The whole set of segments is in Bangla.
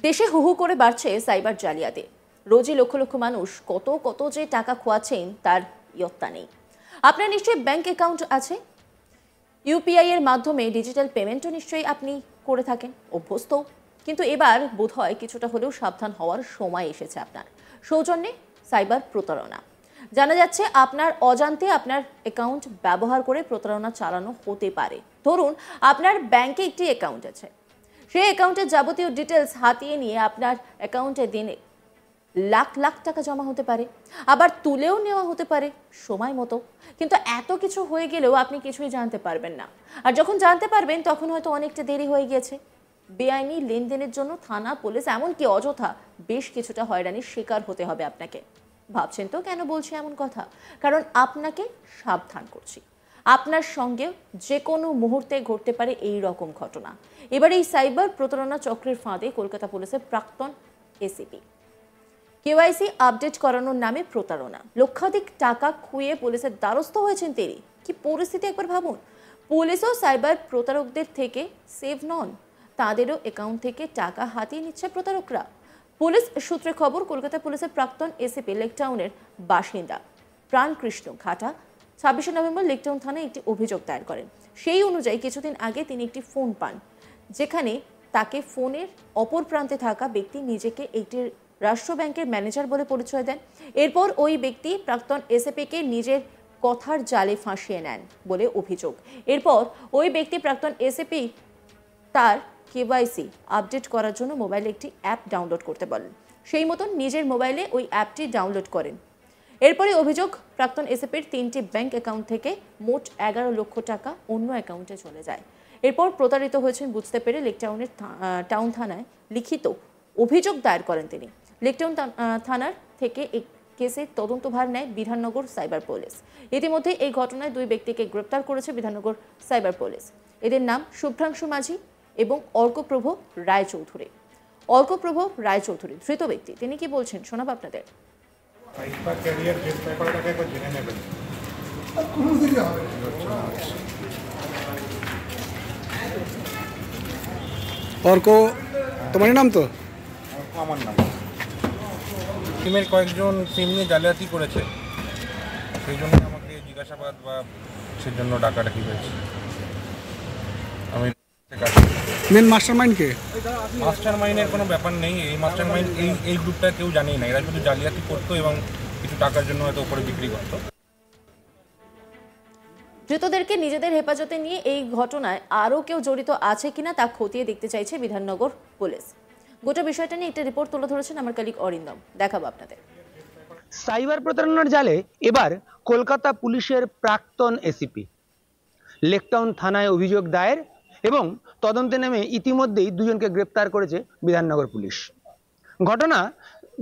দেশে হু হু করে বাড়ছে সাইবার জালিয়াতি। রোজই লক্ষ লক্ষ মানুষ কত যে টাকা খোয়াচ্ছেন তার ইয়ত্তা নেই। আপনার নিশ্চয়ই ব্যাংক অ্যাকাউন্ট আছে, ইউপিআই এর মাধ্যমে ডিজিটাল পেমেন্টও নিশ্চয়ই আপনি করে থাকেন, অভ্যস্ত। কিন্তু এবার বোধহয় কিছুটা হলেও সাবধান হওয়ার সময় এসেছে আপনার। সৌজন্যে সাইবার প্রতারণা। জানা যাচ্ছে আপনার অজান্তে আপনার অ্যাকাউন্ট ব্যবহার করে প্রতারণা চালানো হতে পারে। ধরুন আপনার ব্যাংকে একটি অ্যাকাউন্ট আছে, সেই অ্যাকাউন্টের যাবতীয় ডিটেলস হাতিয়ে নিয়ে আপনার অ্যাকাউন্টে দিনে লাখ লাখ টাকা জমা হতে পারে, আবার তুলেও নেওয়া হতে পারে সময় মতো। কিন্তু এত কিছু হয়ে গেলেও আপনি কিছুই জানতে পারবেন না। আর যখন জানতে পারবেন তখন হয়তো অনেকটা দেরি হয়ে গিয়েছে। বেআইনি লেনদেনের জন্য থানা, পুলিশ, এমনকি অযথা বেশ কিছুটা হয়রানির শিকার হতে হবে আপনাকে। ভাবছেন তো কেন বলছি এমন কথা? কারণ আপনাকে সাবধান করছি। আপনার সঙ্গে যে কোনো মুহূর্তে ঘটতে পারে এই রকম ঘটনা। এবার এই সাইবার প্রতারণা চক্রের ফাঁদে কলকাতা পুলিশের প্রাক্তন এসিপি। কেওয়াইসি আপডেট করানোর নামে প্রতারণা, লক্ষাধিক টাকা খুইয়ে পুলিশের দ্বারস্থ হয়েছেন তিনি। কি পরিস্থিতি একবার ভাবুন। পুলিশও সাইবার প্রতারকদের থেকে সেভ নন, তাদেরও অ্যাকাউন্ট থেকে টাকা হাতিয়ে নিচ্ছে প্রতারকরা। পুলিশ সূত্রে খবর, কলকাতা পুলিশের প্রাক্তন এসিপি লেকটাউনের বাসিন্দা প্রাণকৃষ্ণ ঘাটা 26শে নভেম্বর লেকটাউন থানায় একটি অভিযোগ দায়ের করেন। সেই অনুযায়ী কিছুদিন আগে তিনি একটি ফোন পান, যেখানে তাকে ফোনের অপর প্রান্তে থাকা ব্যক্তি নিজেকে একটি রাষ্ট্র ব্যাংকের ম্যানেজার বলে পরিচয় দেন। এরপর ওই ব্যক্তি প্রাক্তন এসিপিকে নিজের কথার জালে ফাঁসিয়ে নেন বলে অভিযোগ। এরপর ওই ব্যক্তি প্রাক্তন এসিপি তার কেওয়াইসি আপডেট করার জন্য মোবাইলে একটি অ্যাপ ডাউনলোড করতে বলেন। সেই মতন নিজের মোবাইলে ওই অ্যাপটি ডাউনলোড করেন। এরপরে অভিযোগ, প্রাক্তন এসিপির 3টি ব্যাংক অ্যাকাউন্ট থেকে মোট 11 লক্ষ টাকা অন্য অ্যাকাউন্টে চলে যায়। এরপর প্রতারিত হয়েছেন বুঝতে পেরে লেকটাউনের টাউন থানায় লিখিত অভিযোগ দায়ের করেন তিনি। লেকটাউন থানার থেকে এই কেসের তদন্তভার নেয় বিধাননগর সাইবার পুলিশ। ইতিমধ্যে এই ঘটনায় 2 ব্যক্তিকে গ্রেপ্তার করেছে বিধাননগর সাইবার পুলিশ। এদের নাম শুভ্রাংশু মাঝি এবং অর্কপ্রভ রায়চৌধুরী। অর্কপ্রভ রায়চৌধুরী ধৃত ব্যক্তি, তিনি কি বলছেন শোনাব আপনাদের। অর্ক তোমার নাম? তো আমার নাম। টিমের কয়েকজন সিম নিয়ে জালিয়াতি করেছে, সেই জন্য আমাকে জিজ্ঞাসাবাদ বা সেই জন্য ডাকাডাকি হয়েছে। আমি মেন মাস্টার মাইন্ড কে? মাস্টার মাইন্ডের কোনো ব্যাপার নেই। এই মাস্টার মাইন্ড এই গ্রুপটা কেউ জানেই না। এরা শুধু জালিয়াতি করতো এবং কিছু টাকার জন্য হয়তো উপরে বিক্রি করতো। ধৃতদেরকে নিজেদের হেফাজতে নিয়ে এই ঘটনায় আরও কেউ জড়িত আছে কিনা তা খতিয়ে দেখতে চাইছে বিধাননগর পুলিশ। গোটা বিষয়টা নিয়ে একটা রিপোর্ট তুলে ধরেছেন আমার কলিগ অরিন্দম, দেখাবো আপনাদের। সাইবার প্রতারণার জালে এবার কলকাতা পুলিশের প্রাক্তন এসিপি। লেকটাউন থানায় অভিযোগ দায়ের এবং তদন্তে নেমে ইতিমধ্যেই 2 জনকে গ্রেপ্তার করেছে বিধাননগর পুলিশ। ঘটনা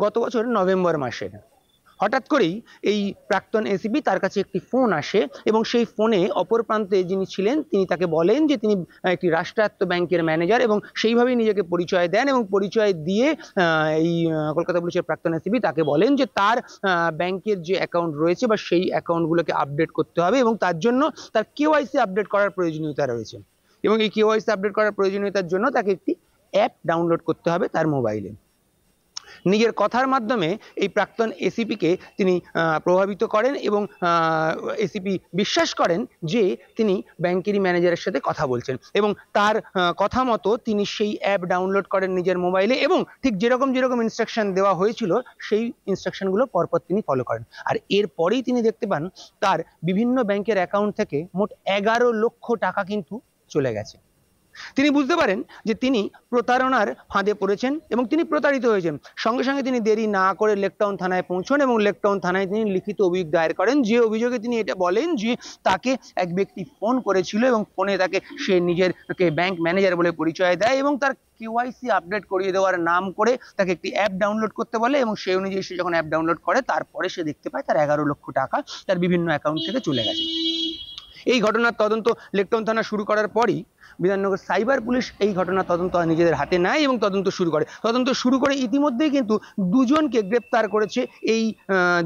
গত বছর নভেম্বর মাসে। হঠাৎ করেই এই প্রাক্তন এসিপি, তার কাছে একটি ফোন আসে এবং সেই ফোনে অপর প্রান্তে যিনি ছিলেন তিনি তাকে বলেন যে তিনি একটি রাষ্ট্রায়ত্ত ব্যাংকের ম্যানেজার এবং সেইভাবেই নিজেকে পরিচয় দেন এবং পরিচয় দিয়ে এই কলকাতা পুলিশের প্রাক্তন এসিপি তাকে বলেন যে তার ব্যাংকের যে অ্যাকাউন্ট রয়েছে বা সেই অ্যাকাউন্টগুলোকে আপডেট করতে হবে এবং তার জন্য তার কেওয়াইসি আপডেট করার প্রয়োজনীয়তা রয়েছে এবং এই কেওয়াইসি আপডেট করার প্রয়োজনীয়তার জন্য তাকে একটি অ্যাপ ডাউনলোড করতে হবে তার মোবাইলে। নিজের কথার মাধ্যমে এই প্রাক্তন এসিপিকে তিনি প্রভাবিত করেন এবং এসিপি বিশ্বাস করেন যে তিনি ব্যাংকেরই ম্যানেজারের সাথে কথা বলছেন এবং তার কথা মতো তিনি সেই অ্যাপ ডাউনলোড করেন নিজের মোবাইলে এবং ঠিক যেরকম ইনস্ট্রাকশন দেওয়া হয়েছিল সেই ইনস্ট্রাকশনগুলো পরপর তিনি ফলো করেন। আর এরপরেই তিনি দেখতে পান তার বিভিন্ন ব্যাংকের অ্যাকাউন্ট থেকে মোট 11 লক্ষ টাকা কিন্তু চলে গেছে। তিনি বুঝতে পারেন যে তিনি প্রতারণার ফাঁদে পড়েছেন এবং তিনি প্রতারিত হয়েছেন। সঙ্গে সঙ্গে তিনি দেরি না করে লেকটাউন থানায় পৌঁছন এবং লেকটাউন থানায় তিনি লিখিত অভিযোগ দায়ের করেন, যে অভিযোগে তিনি এটা বলেন যে তাকে এক ব্যক্তি ফোন করেছিল এবং ফোনে তাকে সে নিজেরকে ব্যাংক ম্যানেজার বলে পরিচয় দেয় এবং তার কেওয়াইসি আপডেট করিয়ে দেওয়ার নাম করে তাকে একটি অ্যাপ ডাউনলোড করতে বলে এবং সেই অনুযায়ী সে যখন অ্যাপ ডাউনলোড করে তারপরে সে দেখতে পায় তার 11 লক্ষ টাকা তার বিভিন্ন অ্যাকাউন্ট থেকে চলে গেছে। এই ঘটনার তদন্ত লেকটাউন থানা শুরু করার পরই বিধাননগর সাইবার পুলিশ এই ঘটনা তদন্ত নিজেদের হাতে নেয় এবং তদন্ত শুরু করে ইতিমধ্যেই কিন্তু দুজনকে গ্রেপ্তার করেছে। এই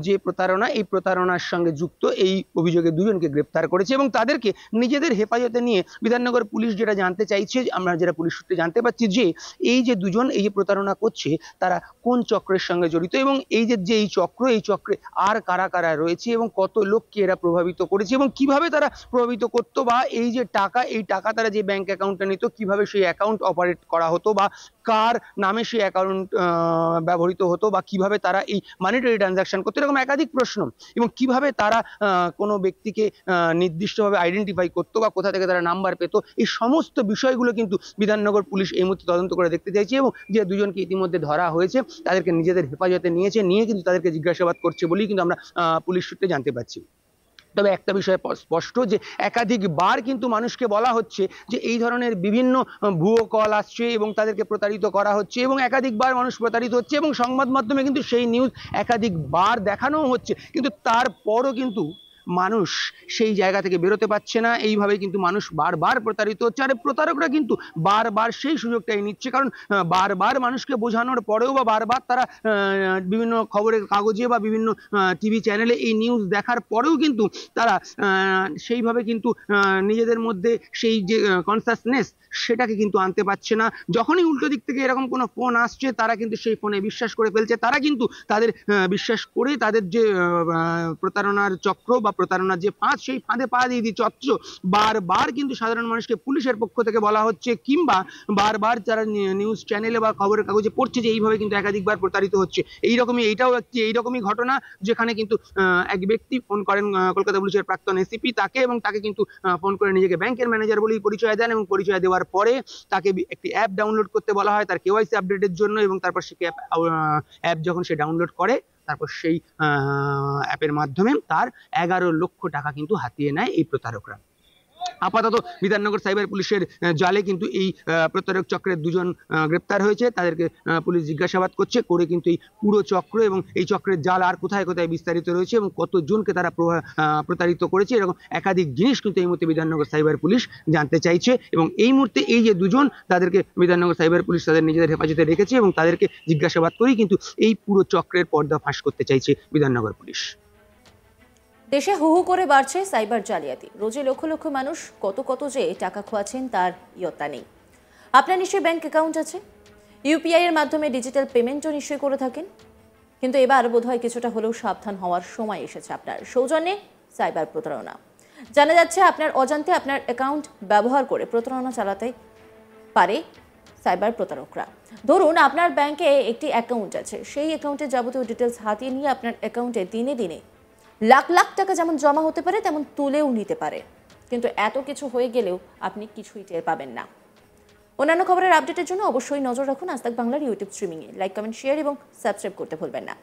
যে প্রতারণা, এই প্রতারণার সঙ্গে যুক্ত এই অভিযোগে দুজনকে গ্রেপ্তার করেছে এবং তাদেরকে নিজেদের হেফাজতে নিয়ে বিধাননগর পুলিশ যেটা জানতে চাইছে, আমরা যেটা পুলিশ সূত্রে জানতে পারছি যে এই যে দুজন এই যে প্রতারণা করছে তারা কোন চক্রের সঙ্গে জড়িত এবং এই চক্রে আর কারা কারা রয়েছে এবং কত লোককে এরা প্রভাবিত করেছে এবং কিভাবে তারা প্রভাবিত করতো, বা এই যে টাকা তারা যে ব্যাংক অ্যাকাউন্টে নিত কিভাবে সেই অ্যাকাউন্ট অপারেট করা হতো, বা কার নামে সেই অ্যাকাউন্ট ব্যবহৃত হতো, বা কিভাবে তারা এই মানিটারি ট্রানজাকশন করতো, এরকম একাধিক প্রশ্ন, এবং কিভাবে তারা কোনো ব্যক্তিকে নির্দিষ্টভাবে আইডেন্টিফাই করতো বা কোথা থেকে তারা নাম্বার পেত, এই সমস্ত বিষয়গুলো কিন্তু বিধাননগর পুলিশ এই মুহূর্তে তদন্ত করে দেখতে চাইছে এবং যে দুজনকে ইতিমধ্যে ধরা হয়েছে তাদেরকে নিজেদের হেফাজতে নিয়ে কিন্তু তাদেরকে জিজ্ঞাসাবাদ করছে বলেই কিন্তু আমরা পুলিশ সূত্রে জানতে পারছি। তবে একটা বিষয় স্পষ্ট যে একাধিকবার কিন্তু মানুষকে বলা হচ্ছে যে এই ধরনের বিভিন্ন ভুয়ো কল আসছে এবং তাদেরকে প্রতারিত করা হচ্ছে এবং একাধিকবার মানুষ প্রতারিত হচ্ছে এবং সংবাদ মাধ্যমে কিন্তু সেই নিউজ একাধিকবার দেখানোও হচ্ছে, কিন্তু তারপরও কিন্তু মানুষ সেই জায়গা থেকে বেরোতে পারছে না। এইভাবে কিন্তু মানুষ বারবার প্রতারিত হচ্ছে, আর প্রতারকরা কিন্তু বারবার সেই সুযোগটাই নিচ্ছে, কারণ বারবার মানুষকে বোঝানোর পরেও বা বারবার তারা বিভিন্ন খবরের কাগজে বা বিভিন্ন টিভি চ্যানেলে এই নিউজ দেখার পরেও কিন্তু তারা সেইভাবে কিন্তু নিজেদের মধ্যে সেই যে কনসাসনেস সেটাকে কিন্তু আনতে পারছে না। যখনই উল্টো দিক থেকে এরকম কোনো ফোন আসছে তারা কিন্তু সেই ফোনে বিশ্বাস করে ফেলছে, তারা কিন্তু তাদের বিশ্বাস করে তাদের যে প্রতারণার চক্র বা প্রতারণার যে ফাঁদ সেই ফাঁদে পা দিয়ে দিচ্ছে। অথচ বারবার কিন্তু সাধারণ মানুষকে পুলিশের পক্ষ থেকে বলা হচ্ছে কিংবা বারবার যারা নিউজ চ্যানেলে বা খবরের কাগজে পড়ছে যে এইভাবে কিন্তু একাধিকবার প্রতারিত হচ্ছে। এইটাও একটি এইরকমই ঘটনা যেখানে কিন্তু এক ব্যক্তি ফোন করেন কলকাতা পুলিশের প্রাক্তন এসিপি তাকে, এবং তাকে কিন্তু ফোন করে নিজেকে ব্যাংকের ম্যানেজার বলেই পরিচয় দেন এবং পরিচয় দেওয়ার পরে তাকে একটি অ্যাপ ডাউনলোড করতে বলা হয় তার কেওয়াইসি আপডেটের জন্য, এবং তারপর সে অ্যাপ যখন সে ডাউনলোড করে তারপর সেই অ্যাপের মাধ্যমে তার 11 লক্ষ টাকা কিন্তু হাতিয়ে নেয় এই প্রতারকরা। আপাতত বিধাননগর সাইবার পুলিশের জালে কিন্তু এই প্রতারক চক্রের দুজন গ্রেপ্তার হয়েছে, তাদেরকে পুলিশ জিজ্ঞাসাবাদ করে কিন্তু এই পুরো চক্র এবং এই চক্রের জাল আর কোথায় কোথায় বিস্তারিত রয়েছে এবং কতজনকে তারা প্রতারিত করেছে, এরকম একাধিক জিনিস কিন্তু এই মুহূর্তে বিধাননগর সাইবার পুলিশ জানতে চাইছে। এবং এই মুহূর্তে এই যে দুজন তাদেরকে বিধাননগর সাইবার পুলিশ তাদের নিজেদের হেফাজতে রেখেছে এবং তাদেরকে জিজ্ঞাসাবাদ করেই কিন্তু এই পুরো চক্রের পর্দা ফাঁস করতে চাইছে বিধাননগর পুলিশ। দেশে হু হু করে বাড়ছে সাইবার জালিয়াতি। রোজে লক্ষ লক্ষ মানুষ কত যে টাকা খোয়াচ্ছেন তার ইয়ত্তা নেই। আপনার নিশ্চয়ই ব্যাংক অ্যাকাউন্ট আছে, ইউপিআই এর মাধ্যমে ডিজিটাল পেমেন্টও নিশ্চয়ই করে থাকেন, কিন্তু এবার বোধহয় কিছুটা হলেও সাবধান হওয়ার সময় এসেছে আপনার। সৌজন্যে সাইবার প্রতারণা। জানা যাচ্ছে আপনার অজান্তে আপনার অ্যাকাউন্ট ব্যবহার করে প্রতারণা চালাতে পারে সাইবার প্রতারকরা। ধরুন আপনার ব্যাংকে একটি অ্যাকাউন্ট আছে, সেই অ্যাকাউন্টের যাবতীয় ডিটেলস হাতিয়ে নিয়ে আপনার অ্যাকাউন্টে দিনে দিনে লাখ লাখ টাকা যেমন জমা হতে পারে তেমন তুলেও নিতে পারে, কিন্তু এত কিছু হয়ে গেলেও আপনি কিছুই টের পাবেন না। অন্যান্য খবরের আপডেটের জন্য অবশ্যই নজর রাখুন আজ তাক বাংলার ইউটিউব স্ট্রিমিংয়ে। লাইক, কমেন্ট, শেয়ার এবং সাবস্ক্রাইব করতে ভুলবেন না।